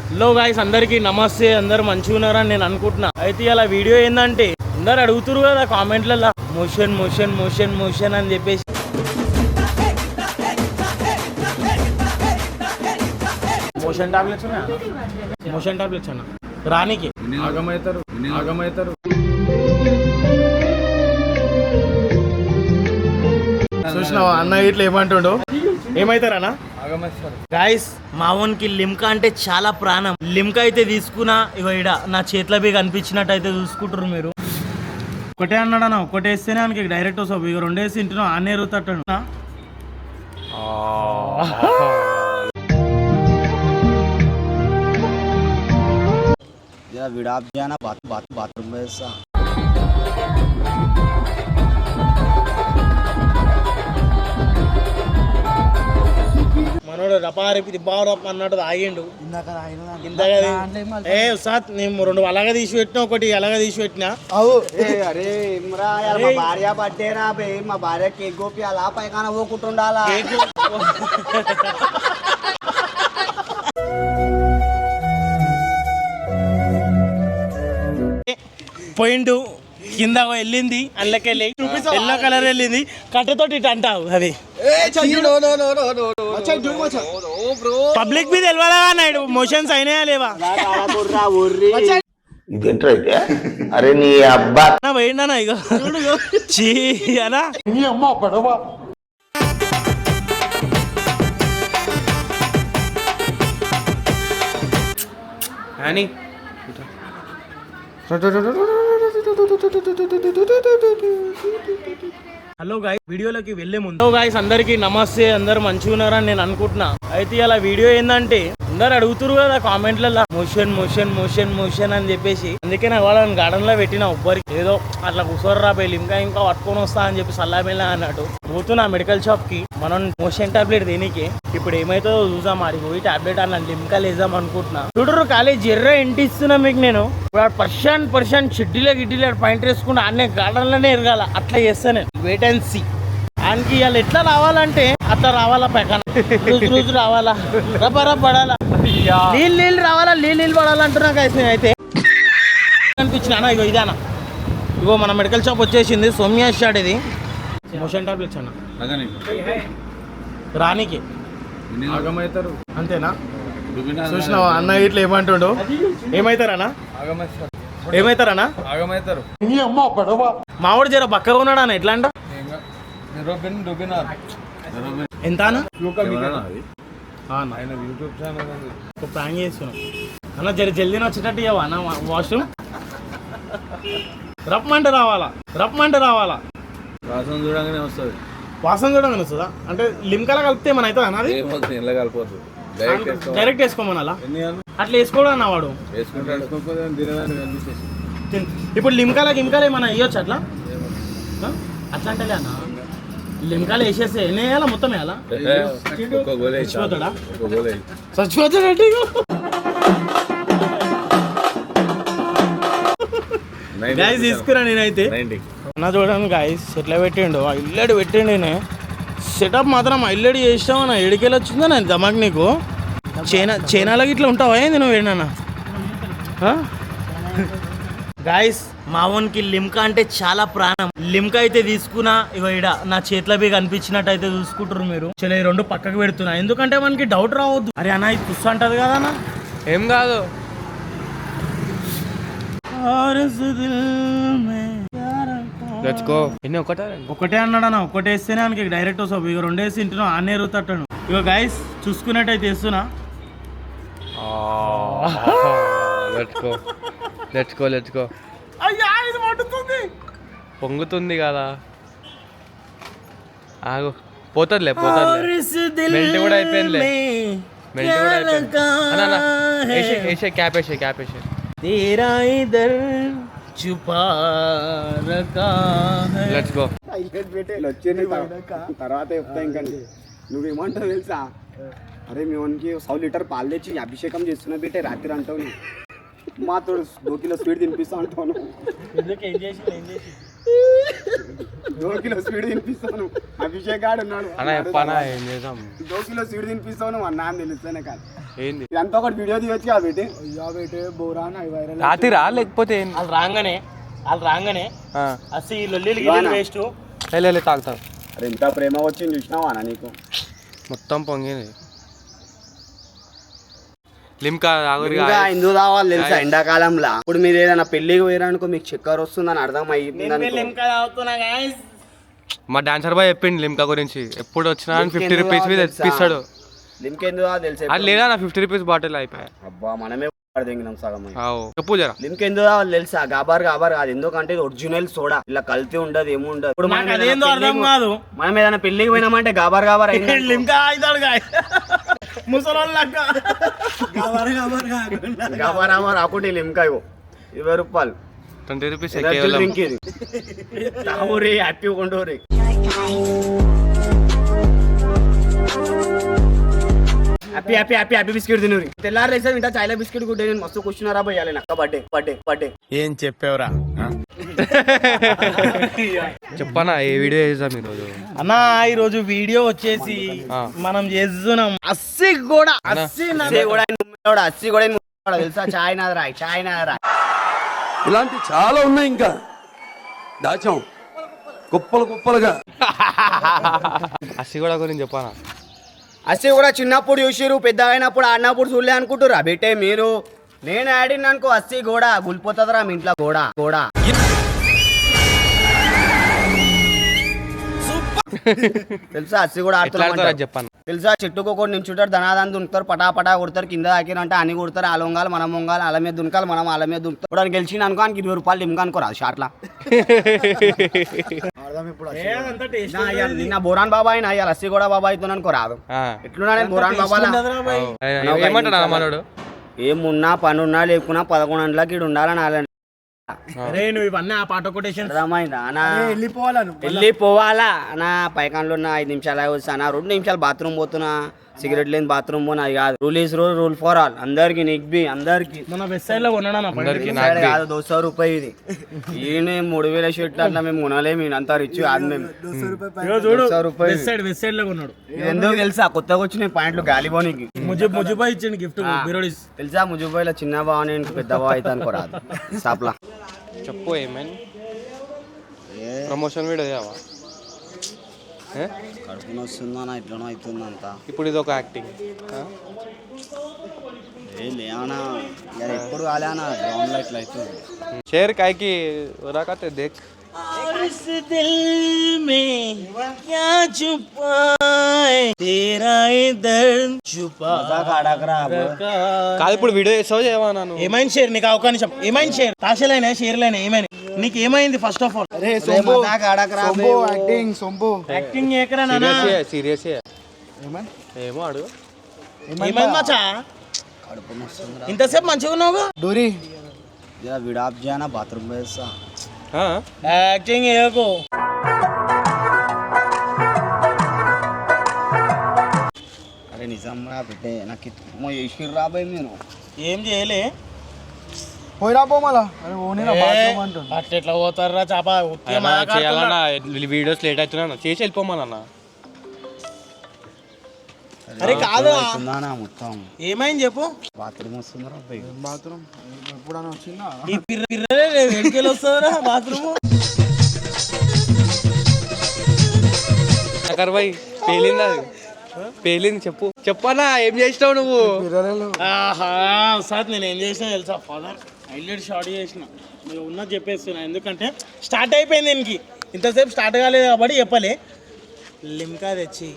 Hello guys, అందరికీ నమస్తే. అందరు మంచిగా ఉన్నారని నేను అనుకుంటున్నా. అయితే ఇలా వీడియో ఏంటంటే అందరు అడుగుతురు కదా కామెంట్లలో మోషన్ మోషన్ మోషన్ మోషన్ అని చెప్పేసి. మోషన్ టాబ్లెట్స్ ఉన్నాయా? మోషన్ టాబ్లెట్స్ అన్న రానికి ఆగమవుతారు. చూసినావా అన్న ఇట్లా ఏమంటుండో? ఏమైతారన్నా గాయస్? మా ఓన్కి లిమ్కా అంటే చాలా ప్రాణం. లిమ్కా అయితే తీసుకున్నా, ఇగో ఇడ నా చేతిలో బీ కనిపించినట్టు అయితే చూసుకుంటారు మీరు. ఒకటే అన్నాడన్నా, ఒకటే వేస్తేనే ఆయనకి డైరెక్ట్ వస్తావు. ఇక రెండేసి ఇంటినో ఆనే ఎరుగుతాడు. बाथरूम में ऐसा మనోడు రపారేపి బారప్ అన్నట్టు ఆగిండు ఇందాక. ఏ ఉసాద్, నేను రెండు అలాగా తీసి పెట్టినా, ఒకటి అలాగా తీసి పెట్టినా. అరే ఇమ్రా యార్, మా భార్య బర్త్డే రా బే, మా భార్య కేక్ గోపి అలా పైకాన పోకుంటుండాలా. పాయింట్ కింద వెళ్ళింది, అల్లకెళ్ళి ఎల్లో కలర్ వెళ్ళింది, కట్టతోటి ఇటు అంటావు. అది పబ్లిక్ మీద తెలియాలా నాయుడు? మోషన్స్ అయినాయా లేవా? అరే నీ అబ్బా పోయిండనా ఇక చీ అనా. అని హలో గాయ్, వీడియోలోకి వెళ్లే ముందు హలో గాయ్స్, అందరికీ నమస్తే. అందరు మంచిగా ఉన్నారని నేను అనుకుంటున్నా. అయితే ఇలా వీడియో ఏంటంటే అందరు అడుగుతురు కదా కామెంట్లలో మోషన్ మోషన్ మోషన్ మోషన్ అని చెప్పేసి. అందుకే నాకు వాళ్ళని గార్డెన్ లో పెట్టిన ఉబ్బరికి ఏదో అట్లా కూర్చోరు రాబోయి ఇంకా పట్టుకొని వస్తా అని చెప్పి సల్లామెల్లా అన్నట్టు పోతున్నా మెడికల్ షాప్ కి. మనం మోషన్ టాబ్లెట్ దేనికి ఇప్పుడు ఏమైతుందో చూసాం. ఆడికి పోయి టాబ్లెట్ అన్న లిమ్కా వేద్దాం అనుకుంటున్నా. చూడరు కాలేజ్ ఎర్ర ఇంటి ఇస్తున్నా మీకు నేను. పర్సన్ షెడ్డీలో గిడ్డీలో పాయింట్ వేసుకుంటా అన్నీ గార్డెన్ లోనే ఎరగాల. అట్లా చేస్తాను, వెయిట్ అండ్ సీ. ఆయనకి ఇవాళ ఎట్లా రావాలంటే అట్లా రావాలా, పైన రోజు రావాలా, రబ్బ పడాలా, నీళ్ళు రావాలా, నీళ్ళు పడాలంటున్నా కాదు. అయితే అనిపించిన ఇగో ఇదానా, ఇగో మన మెడికల్ షాప్ వచ్చేసింది. సోమ్యా షాట్ ఇది. మోషన్ టాబ్లెట్స్ అన్న రానికి ఆగమవుతారు అంతేనా? చూసినావా అన్న ఇట్లా ఏమంటుండో? ఏమైతారన్నా? ఏమైతారన్నా? ఆగమవుతారు. మావాడు జర బక్కగా ఉన్నాడు అన్న. ఎట్లా అంట? ఎంత ప్రాంగ్ చేస్తున్నాం అన్న. జర జల్దీ వచ్చేటట్టు ఇవ్వ అన్న. వాష్రూమ్ రప్పమంటే రావాలా. వాసన చూడగానే వస్తుంది. వాసన చూడగానే వస్తుందా? అంటే లిమ్కాలా కలిపితే మన అవుతుంది అన్నది. డైరెక్ట్ వేసుకోమని అలా అట్లా వేసుకోవడం అన్న వాడు. ఇప్పుడు లిమ్కాలా ఏమన్నా వేయొచ్చు అట్లా? అట్లా అంటే అన్న లిమ్కాలు వేసేస్తే ఎన్ని వేయాలా? మొత్తం వేయాలా? చచ్చిపోతాడా? చచ్చిపోతాడంటే గాయస్ తీసుకురా. నేనైతే అన్న చూడండి గాయస్ ఎట్లా పెట్టిండు. ఇల్లడి పెట్టిండు. నేను సెటప్ మాత్రం ఇల్లడి చేసినావు. ఎడికెళ్ళి వచ్చిందా నేను దమాక్ నీకు? చైనాలకి ఇట్లా ఉంటావా ఏంది నువ్వు? ఏడన్నా గాయస్, మా ఓన్కి లిమ్కా అంటే చాలా ప్రాణం. లిమ్కా అయితే తీసుకున్నా, ఇగో ఇడ నా చేతిలో బీ కనిపించినట్టు అయితే చూసుకుంటారు మీరు. చలో ఈ రెండు పక్కకు పెడుతున్నా, ఎందుకంటే మనకి డౌట్ రావద్దు. అరే అన్న ఇది పుస్సు అంటది కదా అన్న. ఏం కాదు. ఒకటే అన్నాడన్నా, ఒకటే వేస్తేనే ఆయనకి డైరెక్ట్ వస్తావు. ఇక రెండేసి ఇంటినో ఆనే ఎరుగుతాడు. ఇగో గాయస్ చూసుకున్నట్టయితే వేస్తున్నా. అయ్యా ఇది పడుతుంది, పొంగుతుంది కదా. ఆగు, పోతుందిలే. మెల్ట్ కూడా అయిపోయిందిలే. క్యాప్ వేసే तेरा इधर छुपा रखा है. Let's go. తర్వాత చెప్తా. ఇంకా నువ్వేమంటావు తెలుసా? అరే మీ వానికి 100 లీటర్ పాలు తెచ్చి అభిషేకం చేస్తున్నా బిట్టే రాత్రి అంటావు. మాతో 2 కిలో స్వీట్ తినిపిస్తా అంటాను. 2 కిలో స్వీట్ తినిపిస్తాను అభిషేక్ గాడు ఉన్నాడు అన్న చెప్పనా ఏం చేద్దాం 2 కిలో స్వీట్ తినిపిస్తాను అన్న అని తెలుస్తేనే కాదు ఏంది ఇదంతా ఒకటి వీడియో తీయొచ్చు కదా బేటి బోరాన్ అవి వైరల్ రాత్రిరా లేకపోతే ఏంది? వాళ్ళు రాగానే ఆ. అసలు ఈ లొల్లి వేస్ట్. వెళ్ళి తాగుతావు అరే ఎంత ప్రేమ వచ్చింది చూసినావా అన్న నీకు మొత్తం పొంగింది లిమ్కా తాగురి ఇంకా ఎందుకు తావాలి తెలుసా ఎండాకాలంలో ఇప్పుడు మీరు ఏదైనా పెళ్లికి పోయారనుకో మీకు చక్కెర వస్తుందని అర్థం అయ్యింది ఇంకా తాగుతున్నా guys. మా డాన్సర్ బాయ్ చెప్పిండు లిమ్కా గురించి ఎప్పుడు వచ్చినా 50 రూపీస్ మీద తెప్పిస్తాడు లింక్ ఎందుకు తెలుసా అది లేదా నా 50 రూపీస్ బాటిల్ అయిపోయా అబ్బా మనమే దిగినాం సగం చెప్పు జరా లింక్ ఎందుకు తెలుసా గాబార్ కాదు ఎందుకంటే ఇది ఒరిజినల్ సోడా ఇలా కల్తీ ఉండదు ఏముండదు ఇప్పుడు నాకు అదేందో అర్థం కాదు. మనం ఏదైనా పెళ్లికి పోయినామంటే గాబార్ అయింది లిమ్కా అవుతాడు గాయ ముసలోళ్ళు లెక్క. గాబార్ రాకుంటే లింకా ఇవ్వు 20 రూపాయలు 20 రూపీస్ డ్రింక్ ఇది తాగురి హ్యాపీ కొండోరి హ్యాపీ బిస్కెట్ తినూరి తెల్లారు లేసా ఇంట చాయ్లా బిస్కెట్ గుడ్డే నేను మస్తు కూర్చున్నారా పోయాలి నక్క బర్త్డే ఏం చెప్పావురా చెప్పనా ఏ వీడియో చేద్దాం ఈరోజు అన్నా ఈరోజు వీడియో వచ్చేసి మనం చేస్తున్నాం అస్సి కూడా తెలుసా చాయ్ నాదరా ఇలాంటి చాలా ఉన్నాయి ఇంకా దాచాం కుప్పలుగా అసి కూడా గురించి చెప్పనా అసి కూడా చిన్నప్పుడు చూసిరు పెద్ద అయినప్పుడు ఆడినప్పుడు చూడలే అనుకుంటురా బేటే మీరు నేను ఆడిన అనుకో అస్సి కూడా గుల్పోతుందిరా మీ ఇంట్లో కూడా తెలుసా అస్సి కూడా ఆడుతున్నారు చెప్పాను తెలుసా చెట్టుకు ఒకటి నించుంటారు ధనాదాన్ని దునుకుతారు పటా కొడతారు కింద తాకిరంటే అని కొడతారు అలా ఉంగాలి మనం ఉంగాలి అల మీద దునకాలి మనం అల మీద దునుకుతారు ఇప్పుడు గెలిచిన అనుకో 20 రూపాయలు లిమ్గా అనుకోరాదు షాట్లా నిన్న బోరాన్ బాబా అయినా ఇవాళ అస్సి కూడా బాబా అవుతుంది అనుకో రాదు ఎట్లున్నా నేను బోరాన్ బాబా ఏమంటాడు మనోడు ఏమున్నా పనున్నా లేకున్నా 11 గంటలకి ఇక్కడ ఉండాలని అరే నువ్వు ఇవన్నీ ఆ పాట కొటేషన్ వెళ్ళిపోవాలా అన్నా పైకాన్లో ఉన్న 5 నిమిషాలు వచ్చానా 2 నిమిషాలు బాత్రూమ్ పోతున్నా సిగరెట్ లేని బాత్రూమ్ పోనా కాదు రూల్ ఫర్ ఆల్ అందరికి నిగ్బి అందరికి మన వెస్ట్ సైడ్ లో కొన్నాడు కాదు 200 రూపాయి ఇది ఈయన 3000 షర్ట్లు అట్లా మేము కొనలేము అంతా రిచ్ కాదు మేము 200 రూపాయలు వెస్ట్ సైడ్ లో కొన్నాడు ఎందుకు తెలుసా కొత్తగా వచ్చిన పాయింట్లు గాలిబోనికి ముజుబాయ్ ఇచ్చిండు గిఫ్ట్ తెలుసా ముజుబాయ్లో చిన్న బావ నేను పెద్ద బావ అయితే అనుకోరాదు షాప్లా చెప్పు ఏమని ప్రమోషన్ వీడియో చేయవా కడుపున వస్తుందా ఇట్లనో అవుతుందంతా ఇప్పుడు ఇది ఒక యాక్టింగ్ లేనా ఎప్పుడు కాలేనా గ్రౌండ్ లో ఇట్లా అవుతుంది షేర్ కాయకి రాకతే దేక్ इस दिल में क्या छुपाए तेरा ये दर्द छुपा కాదు ఇప్పుడు వీడియో చేస్తావు చేయవా నన్ను ఏమైంది షేర్ నీకు ఒక నిమిషం ఏమైంది షేర్ తాషలైనా షేర్లైనా ఏమైంది నీకు ఏమైంది ఫస్ట్ ఆఫ్ ఆల్ యాక్టింగ్ ఎక్కడ సీరియస్ ఏమో అడుగు ఏమైంది మచ్చా ఇంతసేపు మంచిగా ఉన్నావు డూరి విడాప్ చేయనా బాత్రూమ్ వేస్తా యాక్టింగ్ ఏకో అరే నిజం రా పెట్టే నాకు చేసి రాబోయే నేను ఏం చేయలే పోయిరా పో మళ్ళా అట్లా పోతారా చాప చేయాలన్నా వీడియోస్ లేట్ అవుతున్నా చేసి వెళ్ళిపోమన్నా అరే కాదు మొత్తం ఏమైంది చెప్పు బాత్రూమ్ వస్తుందిరా బాత్రూమ్ ఎప్పుడన్నా వచ్చిందా ఈ పిర్రలే వెంకెళ్ళి వస్తుందిరా బాత్రూమ్ భాయ్ పేలింది అది పేలింది చెప్పనా ఏం చేసినావు నువ్వు సార్ నేను ఏం చేసినా తెలుసా ఫాదర్ హైలైట్ షార్ట్ చేసిన మీరు ఉన్నది చెప్పేస్తున్నా ఎందుకంటే స్టార్ట్ అయిపోయింది దీనికి ఇంతసేపు స్టార్ట్ కాలేదు కాబట్టి చెప్పలే లిమ్కా తెచ్చి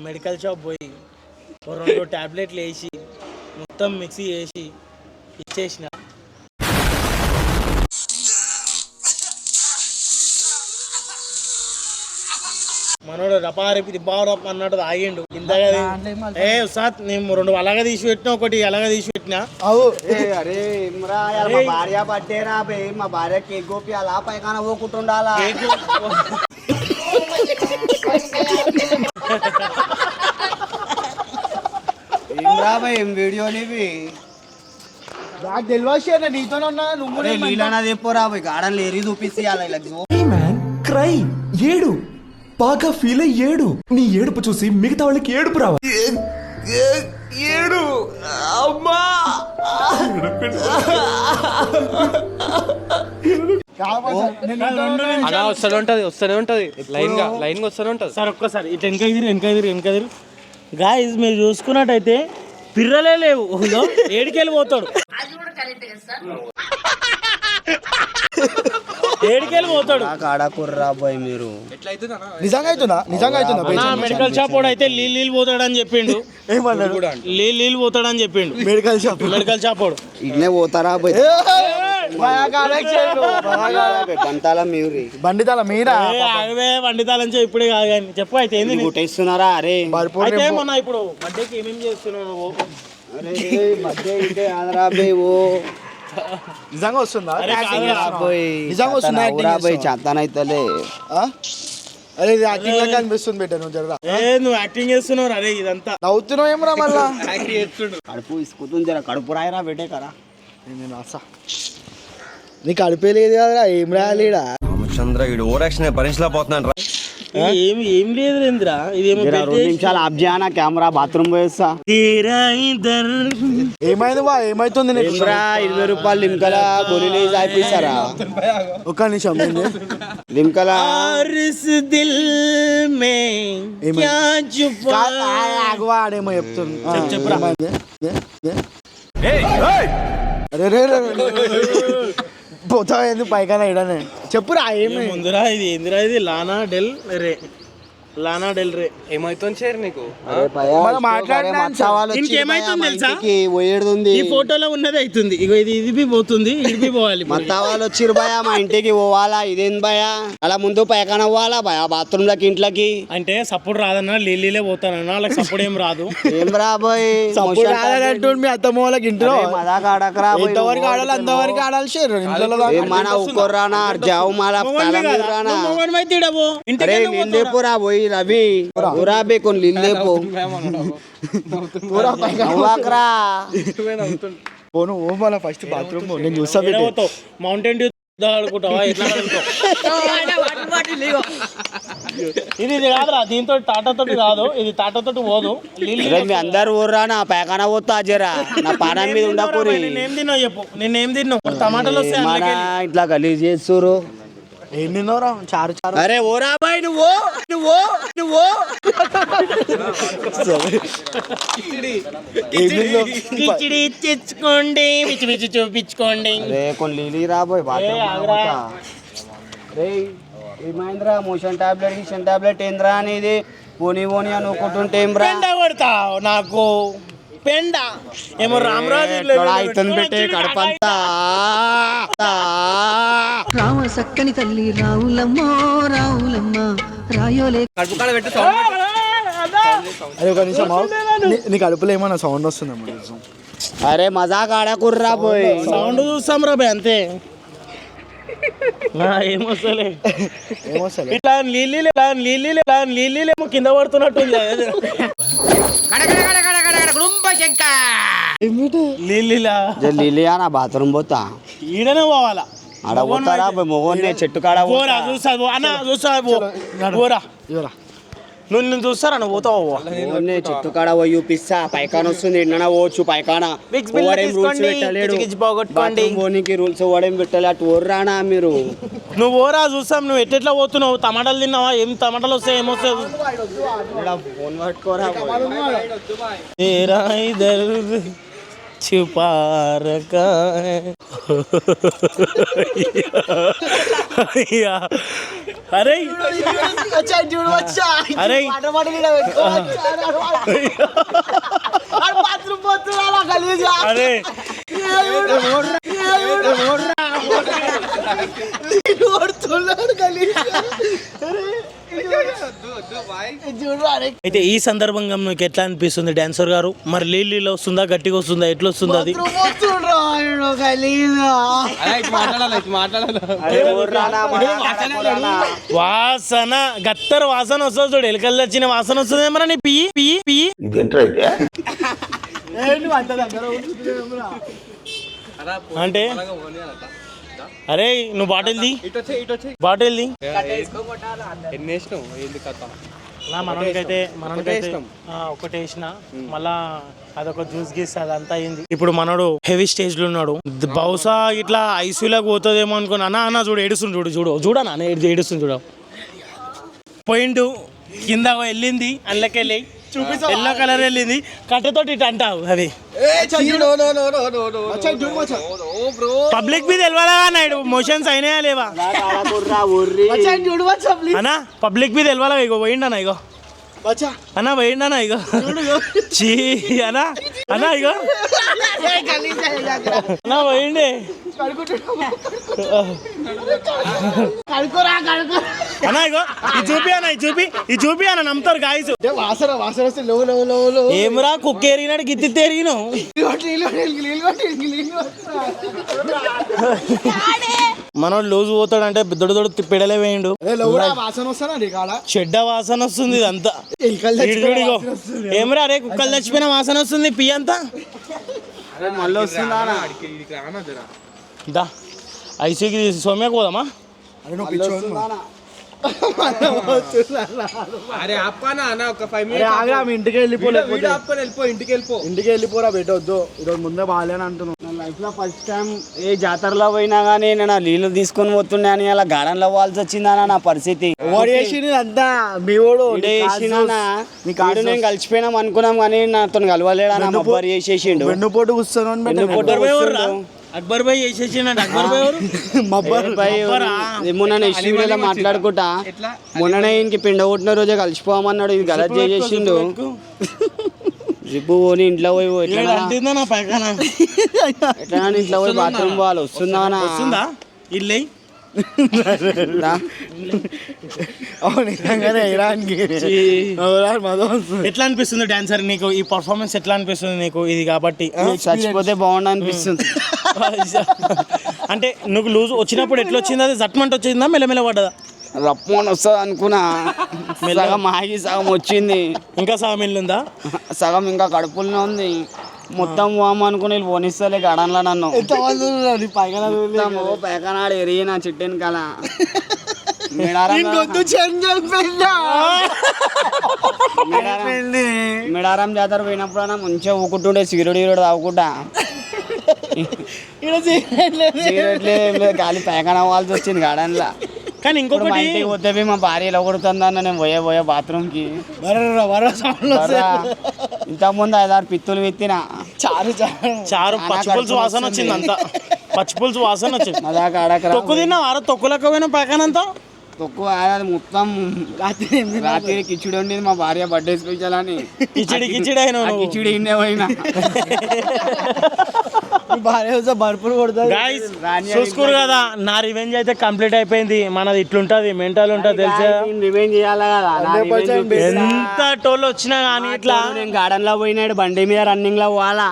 మెడికల్ షాప్ పోయి 2 టాబ్లెట్లు వేసి మొత్తం మిక్సీ చేసి ఇచ్చేసిన మనోడు రపారిపి బారప్ అన్నట్టు తాగిండు ఇంతగా ఏ సాత్ నేను 2 అలాగే తీసి పెట్టినా ఒకటి అలాగే తీసి పెట్టినా అరే మా భార్య బర్త్డే రా బే మా భార్య కేక్ గోపి అలా పైకాన పోకుంటుండాలా ఏం వీడియోలు ఇవి నాకు తెలియదు నీతో నీళ్ళనా చెప్పరా పోయి గార్డెన్లో ఎరి చూపిస్తే క్రై ఏడు బాగా ఫీల్ అయ్యి ఏడు. నీ ఏడుపు చూసి మిగతా వాళ్ళకి ఏడుపు రావాలి. ఏడు అమ్మా. అలా వస్తూనే ఉంటది లైన్ గా వస్తూనే ఉంటది. సార్ ఒక్కసారి ఇటు వెనకదిరి గాయస్ మీరు చూసుకున్నట్టయితే పిర్రలే లేవు. ఏడికెళ్ళిపోతాడు కాడకుర్రా బాయ్ మీరు. నిజంగా అవుతుందా? మెడికల్ షాప్ వాడు అయితే నీళ్ళు పోతాడని చెప్పిండు. నీళ్ళు పోతాడని చెప్పిండు మెడికల్ షాప్ వాడు. ఇన్నే పోతారా బాయ్? బండితాల మీరా వండితాలని చెప్పి ఇప్పుడే కాదు కానీ చెప్పు. అయితే ఏంది గుట్టేస్తున్నారా? అరే అయితే మొన్న ఇప్పుడు బర్త్డేకి ఏమేమి చేస్తున్నావు? నిజంగా వస్తుందా? నిజంగా వస్తుందా? చేతనైతలే. అరే ఇది యాక్టింగ్ లాగా అనిపిస్తుంది బెట్ట. నువ్వు జరా నువ్వు యాక్టింగ్ చేస్తున్నావు. అరే ఇదంతా నవ్వుతున్నావు ఏమరా మళ్ళా? కడుపు ఇసుకుతుంది జర. కడుపు రాయరా బెట్టే కరా. నేను అసా నీకు కడిపేలేదు కదరా. ఏం రాయాలి రామచంద్ర వీడు ఓరాక్షన్ భరించలేకపోతున్నాను రా. ఏం లేదు రేంద్రా. ఇదేమో 2 నిమిషాలు ఆఫ్ చేయనా కెమెరా? బాత్రూమ్ పోయేస్తా. ఏమైంది బా? ఏమైతుంది? 20 రూపాయలు లిమ్కల గొలిలే అయిపోయిస్తారా? ఒక్క నిమిషం. లిమ్కల ఆడేమో చెప్తున్నా. చెప్పురా. అరే రే పోతా ఏంది పైకన్నా ఇడనే చెప్పురా. ఏమి ముందురా ఇది ఏందిరా? ఇది లానా డెల్ రే. ఏమైతుంది షేర్ నీకు? ఇంకేమైతుంది తెలుసా? పోయేడుంది. ఈ ఫోటోలో ఉన్నది అవుతుంది. ఇగో ఇది పోతుంది, ఇది పోవాలి. మొత్తం వాళ్ళు వచ్చిర్రు భయ. మా ఇంటికి పోవాలా? ఇదేంది భయ? అలా ముందు పైకన పోవాలా భయ? బాత్రూమ్ లకి ఇంట్లోకి అంటే సపోర్ట్ రాదన్నా నీళ్ళే పోతానన్నా. వాళ్ళకి సపోర్ట్ ఏం రాదు. ఏం రాబోయ్ మీ అత్తమ్మ వాళ్ళకి ఇంట్లో మదాక ఆడకరా. ఎంతవరకు ఆడాలి అంతవరకు ఆడాలి. మన ఉక్కొర్రానా జావు మాల లేపురా పోయి రవి ఊరాబే కొన్ని లిల్లేపో పోను. ఓ మళ్ళీ ఫస్ట్ బాత్రూమ్ నేను చూస్తా. మౌంటైన్ డ్యూ ఆడుకుంటావా? ఎట్లా ఇది కాదురా. దీంతో టాటాతోటి కాదు, ఇది టాటాతోటి పోదు. మీ అందరు ఊర్రానా పైకానా పోతా జరా. నా పానం మీద ఉండకూరి. నేనేం తిన్నావు చెప్పు. నేనేం తిన్నావు? టమాటాలు వస్తాయి ఇట్లా గలీజ్ చేస్తురు. ఏం తిన్నావురా? చారు. అరే ఓరా బాయ్ నువ్వు కిచిడి తెచ్చుకోండి, పిచ్చి చూపించుకోండి. అరే కొన్ని లీలీ రాబోయ్. ఏమైందిరా? మోషన్ టాబ్లెట్ ఏంద్రా అనేది పోనీ అని ఒకటి ఏం రా కొడతావు నాకు పెండ ఏమో రామరాజు పెట్టే కడపంతా. రామ సక్కని తల్లి రావులమ్మో రావులమ్మ రాయోలే. అరే ఒక నిమిషం. నీకు అడుపులో ఏమన్నా సౌండ్ వస్తుందమ్మా? అరే మజాక్ ఆడకుర్రా పోయి. సౌండ్ చూస్తాం రా బాయ్ అంతే. ఏమొస్తలే ఇట్లా నీళ్ళేమో కింద పడుతున్నట్టుంది. లీలియా నా బాత్రూమ్ పోతా. ఈడనే పోవాలా? ఆడ పోతారా మొగోన్నే చెట్టు కాడ పోరా. చూస్తా అన్న చూస్తా పోరా. నువ్వు చూస్తారా? నువ్వు పోతావు. చెట్టు కాడ పోయి చూపిస్తా. పైకాన వస్తుంది. ఎండన పోవచ్చు పైకాన. పోనీకి రూల్స్ ఓడేం పెట్టలే. అటు ఓర్రానా మీరు? నువ్వు ఓరా చూస్తాం. నువ్వు ఎట్లా పోతున్నావు? టమాటాలు తిన్నావా? ఏం టమాటాలు వస్తాయి? ఏమొస్తాయి? ఫోన్ పట్టుకోరా. छुपारका अरे अरे अरे అయితే ఈ సందర్భంగా మీకు ఎట్లా అనిపిస్తుంది డాన్సర్ గారు? మరి లీలీలో వస్తుందా, గట్టిగా వస్తుందా, ఎట్లా వస్తుంది అది? వాసన గత్తర వాసన వస్తుంది చూడు. ఎలుకలు వచ్చిన వాసన వస్తుంది ఏమన్నా నీ పియ్యి పియ్యి పియ్యి. అంటే అరే నువ్వు బాటిల్ది బాటిల్ది ఎన్ని వేసినావు ఏంది కథ నా మనకైతే ఒకటి వేసిన మళ్ళా అదొక జ్యూస్ గీస్ అదంతా అయింది. ఇప్పుడు మనోడు హెవీ స్టేజ్ లో ఉన్నాడు. బహుశా ఇట్లా ఐసీయూలోకి పోతుందేమో అనుకున్నా. అన్న చూడు ఏడుస్తుంది చూడనా ఏడుస్తుంది చూడ పాయింట్ కింద వెళ్ళింది అందులోకెళ్ళి ఎల్లో కలర్ వెళ్ళింది కట్టెతోటి ఇటు అంటావు అది పబ్లిక్ మీద తెలియాలా నాయుడు మోషన్స్ అయినాయా లేవా అన్నా పబ్లిక్ మీద తెలియాలా ఇగో పోయిండనా ఇగో అన్నా పోయిండనా ఇగో చీ అన్నా అన్నా ఇగో అన్నా పోయిండే అన్నా ఇగో ఇది చూపి అన్న నమ్ముతారు గాయస్ ఏమరా కుక్క ఎరిగినాడు గిత్తి తెరిగిను మనోడు లూజు పోతాడంటే దొడ్డు పిడలే వేయండు చెడ్డ వాసన వస్తుంది ఇదంతా ఏమరా అరే కుక్కలు చచ్చిపోయిన వాసన వస్తుంది పి అంతా మళ్ళీ వస్తుందా దా ఐసీకి సౌమ్యకు పోదామా అరే అప్పనా అన్న ఒక 5 మినిట్స్ ఇంటికి వెళ్ళిపోరా పెట్టవద్దు ఈరోజు ముందే బాగాలేని అంటున్నాను. నా లైఫ్ లో ఫస్ట్ టైం ఏ జాతరలో పోయినా గానీ నేను నీళ్లు తీసుకొని పోతుండే అని అలా గార్డెన్ లో పోవాల్సి వచ్చిందన్న నా పరిస్థితి. అంతా మీ వాడు నేను కలిసిపోయినాం అనుకున్నాం కానీ నాతో కలవలేడా బొబ్బర్ చేసేసిండు. వెన్నుపోటు కూర్చొని అక్బర్ భాయ్ వేసేసిండు. అక్బర్ భాయ్ మొన్న నెక్స్ట్ వీడియోలో మాట్లాడుకుంటా మొన్ననే ఇంక పిండ కొట్టిన రోజే కలిసిపోమన్నాడు. ఇది గలత్ చేసేసిండు. జిప్పు పోని ఇంట్లో పోయి ఎట్లా ఇంట్లో పోయి బాత్రూమ్ పోవాలి వస్తుందా ఇల్లే ఎట్లా అనిపిస్తుంది డాన్సర్ నీకు ఈ పర్ఫార్మెన్స్ ఎట్లా అనిపిస్తుంది నీకు ఇది కాబట్టి చచ్చిపోతే బాగుండు అనిపిస్తుంది. అంటే నువ్వు లూజ్ వచ్చినప్పుడు ఎట్లా వచ్చింది అది జట్మంట్ వచ్చిందా మెల్లమెల్ల పడ్డదా రప్పని వస్తుంది అనుకున్నా సగం ఆగి సగం వచ్చింది ఇంకా సగం ఇల్లుందా సగం ఇంకా కడుపులోనే ఉంది మొత్తం పోము అనుకుని పోనిస్తలే గడన్లో నన్ను పైకనాడు ఎరిగి నా చిట్టెన్ కల మేడారం జాతర పోయినప్పుడు మంచిగా ఊకుంటుండే సిగరెట్ తాగుకుంటా సిగరెట్లే గాలి పైకన అవ్వాల్సి వచ్చింది గార్డెన్లో. కానీ ఇంకొకటి ఇంటికి పోతే మా భార్య ఎలా కొడుతుందన్న నేను పోయే బాత్రూమ్ కి ఇంతకుముందు 5-6 పిత్తులు విత్తిన చారు పచ్చిపులుసు వాసన వచ్చింది అంతా పచ్చిపులుసు వాసన వచ్చింది తొక్కు తిన్నా తొక్కులకు పోయిన పక్కనంతా తొక్కు మొత్తం రాత్రి కిచిడి ఉండేది మా భార్య బర్త్డే స్పెషల్ అని కిచిడి అయినా కిచిడి ఇన్నే పోయినా చూసుకోరు కదా నా రివెంజ్ అయితే కంప్లీట్ అయిపోయింది. మనది ఇట్లుంటది మెంటల్ ఉంటది తెలుసా రివెంజ్ చేయాలి కదా. ఎంత టోల్ వచ్చినా కానీ ఇట్లా నేను గార్డెన్ లో పోయినాడు బండి మీద రన్నింగ్ లో పోవాలా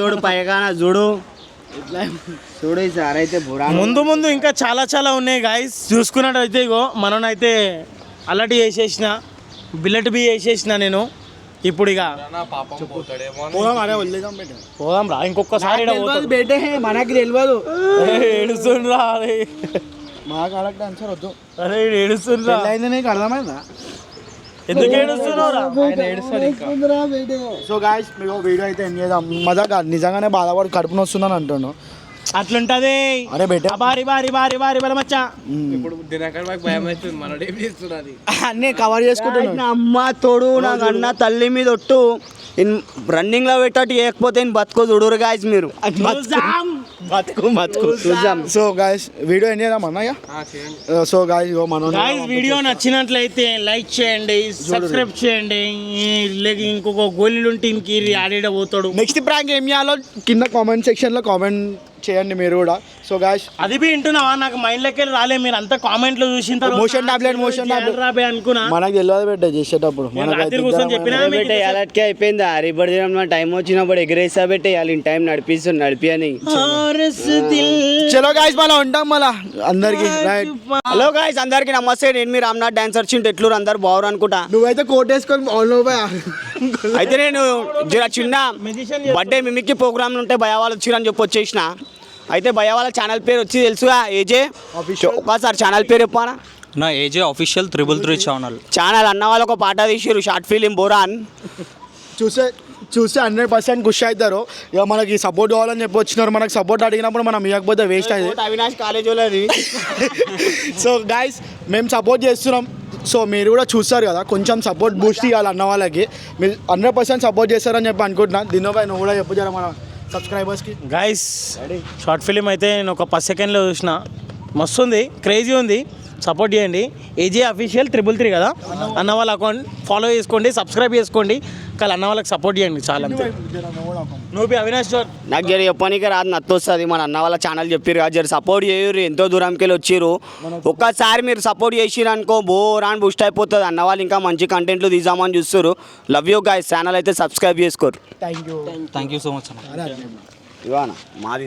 తోడు పైగాన చూడు సార్ అయితే ముందు ఇంకా చాలా ఉన్నాయి గాయస్. చూసుకున్నట్టయితే ఇగో మననైతే అలర్ట్ చేసేసిన బిల్లెట్ బి వేసేసిన నేను. ఇప్పుడు ఇక పోదాం రా ఇంకొకసారి మనకి తెలియదు ఏడుస్తుండ్రా అరే మాకు అలర్ట్ ఆన్సర్ వద్దు. అరే ఏడుస్తుండ్రా నీకు అర్థమైందా ఎందుకు ఏడుస్తున్నావురా? సో గాయ్స్ మీకు వీడియో అయితే ఎంజాయ్ చేద్దాం. మజా కాదు నిజంగానే బాధపడి కడుపున వస్తుందని అంటాను. అట్లుంటది అరే బెట బారి మచ్చా ఇప్పుడు దినకర్ మాకు భయం అవుతుంది మనోడు ఏం చేస్తున్నది అన్నీ కవర్ చేసుకుంటున్నా. అమ్మ తోడు నాకు అన్న తల్లి మీద ఒట్టు రన్నింగ్ లో పెట్టట్టు చేయకపోతే బతుకో చూడరు గాయస్ మీరు బతుకు చూద్దాం. సో గాయ్స్ వీడియో ఎంజాయ్ చేద్దాం అన్నయ్య. సో గాయ్స్ వీడియో నచ్చినట్లయితే లైక్ చేయండి సబ్స్క్రైబ్ చేయండి. ఇంకొక గోళీలుంటే ఇంకి ఆడేడ పోతాడు. నెక్స్ట్ ప్రాంక్ ఏం చేయాలో కింద కామెంట్ సెక్షన్ లో కామెంట్ చేయండి మీరు కూడా. సో గాయ్స్ అది బి వింటున్నావా నాకు మైండ్ లెక్క రాలే. మీరు అంతా కామెంట్ లో చూసిన తర్వాత మోషన్ టాబ్లెట్ రాబే అనుకున్నా. మనకు తెలియదు బిడ్డ చేసేటప్పుడు అలాంటికే అయిపోయింది. అరిబడి టైం వచ్చినప్పుడు ఎగరేసా పెట్టే ఇన్ టైం నడిపి అని. చలో గాయ్స్ మళ్ళీ ఉంటాం మళ్ళా అందరికి. హలో గాయ్స్ అందరికి నమస్తే. నేను మీ రామ్నాథ్ డాన్సర్ చింటూ ఎట్లు అందరు బాగురు అనుకుంటా. నువ్వైతే కోట్ వేసుకొని అయితే నేను చిన్న బర్త్డే మిమిక్కి ప్రోగ్రాంలు ఉంటే భయ వాళ్ళు వచ్చిరని చెప్పి వచ్చేసిన. అయితే భయ వాళ్ళ ఛానల్ పేరు వచ్చి తెలుసుగా ఏజే ఒకసారి ఛానల్ పేరు చెప్పానా నా ఏజే అఫీషియల్ 333 ఛానల్. ఛానల్ అన్న వాళ్ళు ఒక పాట తీసిరు షార్ట్ ఫిలిం బోరాన్. చూస్తే 100% ఖుషి అవుతారు. ఇక మనకి సపోర్ట్ కావాలని చెప్పి వచ్చినారు. మనకు సపోర్ట్ అడిగినప్పుడు మనం ఇవ్వకపోతే వేస్ట్ అయ్యింది. అవినాష్ కాలేజ్ వాళ్ళది. సో గైస్ మేము సపోర్ట్ చేస్తున్నాం. సో మీరు కూడా చూస్తారు కదా, కొంచెం సపోర్ట్ బూస్ట్ ఇవ్వాలి అన్న వాళ్ళకి. మీరు 100% సపోర్ట్ చేస్తారని చెప్పి అనుకుంటున్నాను. దీనిపై నువ్వు కూడా చెప్పు జర మన సబ్స్క్రైబర్స్కి. గైస్ షార్ట్ ఫిలిం అయితే నేను ఒక 10 సెకండ్లో చూసిన, మస్తు ఉంది, క్రేజీ ఉంది. సపోర్ట్ చేయండి. ఏజే అఫీషియల్ 333 కదా అన్న వాళ్ళ అకౌంట్ ఫాలో చేసుకోండి, సబ్స్క్రైబ్ చేసుకోండి. కానీ అన్న వాళ్ళకి సపోర్ట్ చేయండి చాలా. నువ్వు అవినాష్ సార్ నాకు జర చెప్పనీకే రాదు, నత్తొస్తుంది. మన అన్న వాళ్ళ ఛానల్ చెప్పారు కదా, జర సపోర్ట్ చేయరు. ఎంతో దూరంకి వెళ్ళి వచ్చిర్రు. ఒక్కసారి మీరు సపోర్ట్ చేసిరు అనుకో బోరాన్ బూస్ట్ అయిపోతుంది. అన్న వాళ్ళు ఇంకా మంచి కంటెంట్లు తీద్దామని చూస్తారు. Love you guys. ఛానల్ అయితే సబ్స్క్రైబ్ చేసుకోరు. Thank you thank you so much అన్న. ఇవానా మాది